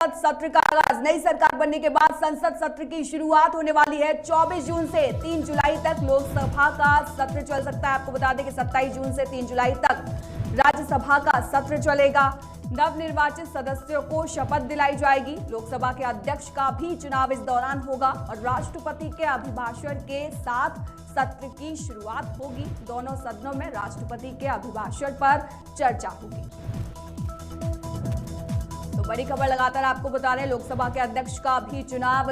संसद सत्र का आगाज। नई सरकार बनने के बाद संसद सत्र की शुरुआत होने वाली है। 24 जून से 3 जुलाई तक लोकसभा का सत्र चल सकता है। आपको बता दें कि 27 जून से 3 जुलाई तक राज्यसभा का सत्र चलेगा। नवनिर्वाचित सदस्यों को शपथ दिलाई जाएगी। लोकसभा के अध्यक्ष का भी चुनाव इस दौरान होगा और राष्ट्रपति के अभिभाषण के साथ सत्र की शुरुआत होगी। दोनों सदनों में राष्ट्रपति के अभिभाषण पर चर्चा होगी। तो बड़ी खबर लगातार आपको बता रहे हैं, लोकसभा के अध्यक्ष का भी चुनाव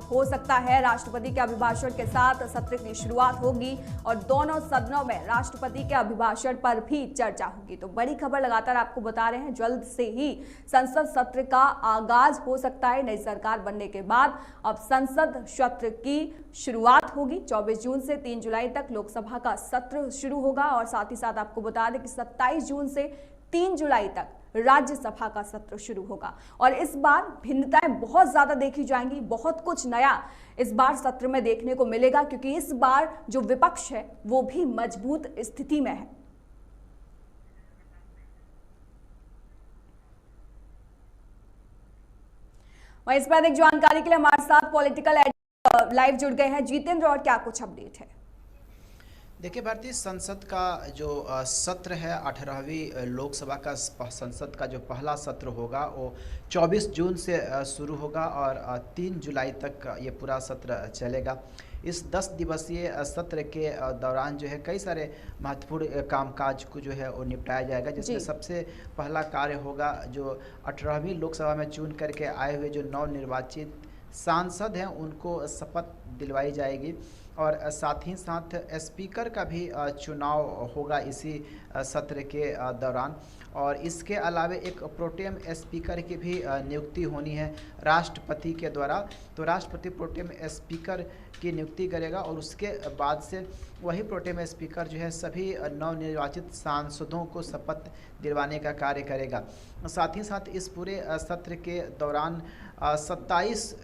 हो सकता है। राष्ट्रपति के अभिभाषण के साथ सत्र की शुरुआत होगी और दोनों सदनों में राष्ट्रपति के अभिभाषण पर भी चर्चा होगी। तो बड़ी खबर लगातार आपको बता रहे हैं, जल्द से ही संसद सत्र का आगाज हो सकता है। नई सरकार बनने के बाद अब संसद सत्र की शुरुआत होगी। 24 जून से 3 जुलाई तक लोकसभा का सत्र शुरू होगा और साथ ही साथ आपको बता दें कि 27 जून से 3 जुलाई तक राज्यसभा का सत्र शुरू होगा। और इस बार भिन्नताएं बहुत ज्यादा देखी जाएंगी। बहुत कुछ नया इस बार सत्र में देखने को मिलेगा, क्योंकि इस बार जो विपक्ष है वो भी मजबूत स्थिति में है। वहीं इस पर अधिक जानकारी के लिए हमारे साथ पॉलिटिकल लाइव जुड़ गए हैं जितेंद्र, और क्या कुछ अपडेट है? देखिए भारतीय संसद का जो सत्र है 18वीं लोकसभा का संसद का जो पहला सत्र होगा वो 24 जून से शुरू होगा और 3 जुलाई तक ये पूरा सत्र चलेगा। इस 10 दिवसीय सत्र के दौरान जो है कई सारे महत्वपूर्ण कामकाज को जो है वो निपटाया जाएगा, जिसमें सबसे पहला कार्य होगा जो 18वीं लोकसभा में चुन करके आए हुए जो नवनिर्वाचित सांसद हैं उनको शपथ दिलवाई जाएगी और साथ ही साथ स्पीकर का भी चुनाव होगा इसी सत्र के दौरान। और इसके अलावे एक प्रोटेम स्पीकर की भी नियुक्ति होनी है राष्ट्रपति के द्वारा। तो राष्ट्रपति प्रोटेम स्पीकर की नियुक्ति करेगा और उसके बाद से वही प्रोटेम स्पीकर जो है सभी नवनिर्वाचित सांसदों को शपथ दिलवाने का कार्य करेगा। साथ ही साथ इस पूरे सत्र के दौरान 27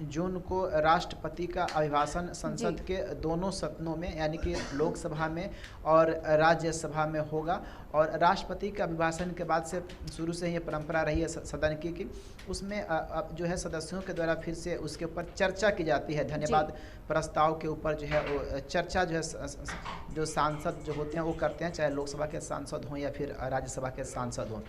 जून को राष्ट्रपति का अभिभाषण संसद के दोनों सदनों में यानी कि लोकसभा में और राज्यसभा में होगा। और राष्ट्रपति के अभिभाषण के बाद से शुरू से ही ये परंपरा रही है सदन की कि उसमें जो है सदस्यों के द्वारा फिर से उसके ऊपर चर्चा की जाती है। धन्यवाद प्रस्ताव के ऊपर जो है वो चर्चा जो है जो सांसद जो होते हैं वो करते हैं, चाहे लोकसभा के सांसद हों या फिर राज्यसभा के सांसद हों।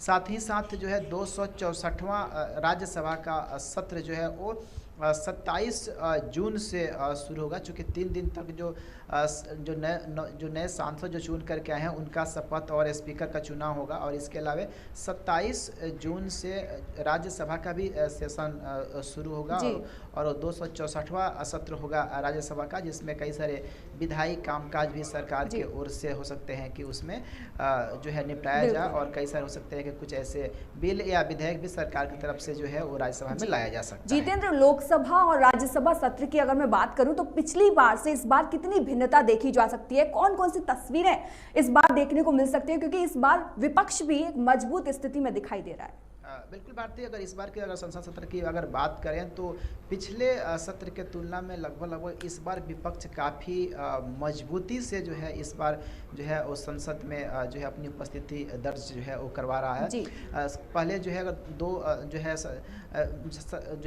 साथ ही साथ जो है 264वां राज्यसभा का सत्र जो है वो 27 जून से शुरू होगा, चूँकि 3 दिन तक जो नए सांसद जो चुन करके आए हैं उनका शपथ और स्पीकर का चुनाव होगा। और इसके अलावा 27 जून से राज्यसभा का भी सेशन शुरू होगा और 264वां सत्र होगा राज्यसभा का, जिसमें कई सारे विधायी कामकाज भी सरकार की ओर से हो सकते हैं कि उसमें जो है निपटाया जाए और कई सारे हो सकते हैं कि कुछ ऐसे बिल या विधेयक भी सरकार की तरफ से जो है वो राज्यसभा में लाया जा सकता है। जितेंद्र, लोकसभा और राज्यसभा सत्र की अगर मैं बात करूं तो पिछली बार से इस बार कितनी भिन्नता देखी जा सकती है? कौन कौन सी तस्वीरें इस बार देखने को मिल सकती है, क्योंकि इस बार विपक्ष भी एक मजबूत स्थिति में दिखाई दे रहा है? बिल्कुल भारतीय, अगर इस बार के अगर संसद सत्र की अगर बात करें तो पिछले सत्र के तुलना में लगभग इस बार विपक्ष काफ़ी मजबूती से जो है इस बार जो है वो संसद में जो है अपनी उपस्थिति दर्ज जो है वो करवा रहा है। पहले जो है अगर दो जो है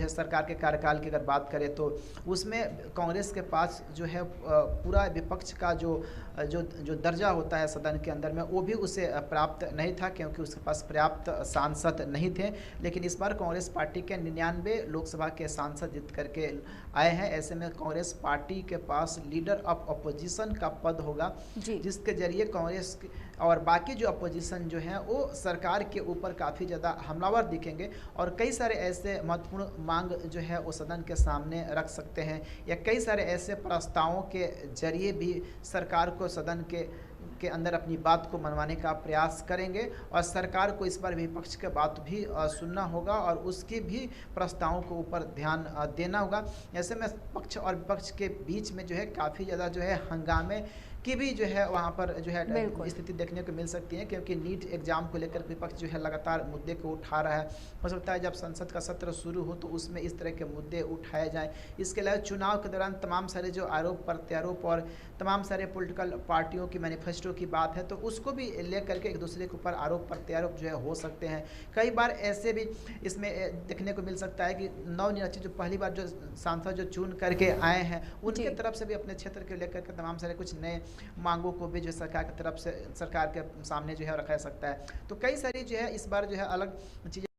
सरकार के कार्यकाल की अगर बात करें तो उसमें कांग्रेस के पास जो है पूरा विपक्ष का जो दर्जा होता है सदन के अंदर में वो भी उसे प्राप्त नहीं था, क्योंकि उसके पास पर्याप्त सांसद नहीं थे। लेकिन इस बार कांग्रेस पार्टी के 99 लोकसभा के सांसद जीत करके आए हैं। ऐसे में कांग्रेस पार्टी के पास लीडर ऑफ अपोजिशन का पद होगा, जिसके जरिए कांग्रेस और बाकी जो अपोजिशन जो है वो सरकार के ऊपर काफ़ी ज़्यादा हमलावर दिखेंगे और कई सारे ऐसे महत्वपूर्ण मांग जो है वो सदन के सामने रख सकते हैं या कई सारे ऐसे प्रस्तावों के जरिए भी सरकार को सदन के अंदर अपनी बात को मनवाने का प्रयास करेंगे और सरकार को इस बार विपक्ष के बात भी सुनना होगा और उसके भी प्रस्तावों को ऊपर ध्यान देना होगा। ऐसे में पक्ष और विपक्ष के बीच में जो है काफ़ी ज़्यादा जो है हंगामे की भी जो है वहाँ पर जो है बिल्कुल। स्थिति देखने को मिल सकती है, क्योंकि नीट एग्जाम को लेकर विपक्ष जो है लगातार मुद्दे को उठा रहा है। हो सकता है जब संसद का सत्र शुरू हो तो उसमें इस तरह के मुद्दे उठाए जाएं। इसके अलावा चुनाव के दौरान तमाम सारे जो आरोप प्रत्यारोप और तमाम सारे पॉलिटिकल पार्टियों की मैनिफेस्टो की बात है, तो उसको भी लेकर के एक दूसरे के ऊपर आरोप प्रत्यारोप जो है हो सकते हैं। कई बार ऐसे भी इसमें देखने को मिल सकता है कि नवनिर्वाचित जो पहली बार जो सांसद जो चुन करके आए हैं, उनके जी। तरफ से भी अपने क्षेत्र को लेकर के तमाम सारे कुछ नए मांगों को भी जो सरकार की तरफ से सरकार के सामने जो है रखा जा सकता है। तो कई सारी जो है इस बार जो है अलग चीज़ें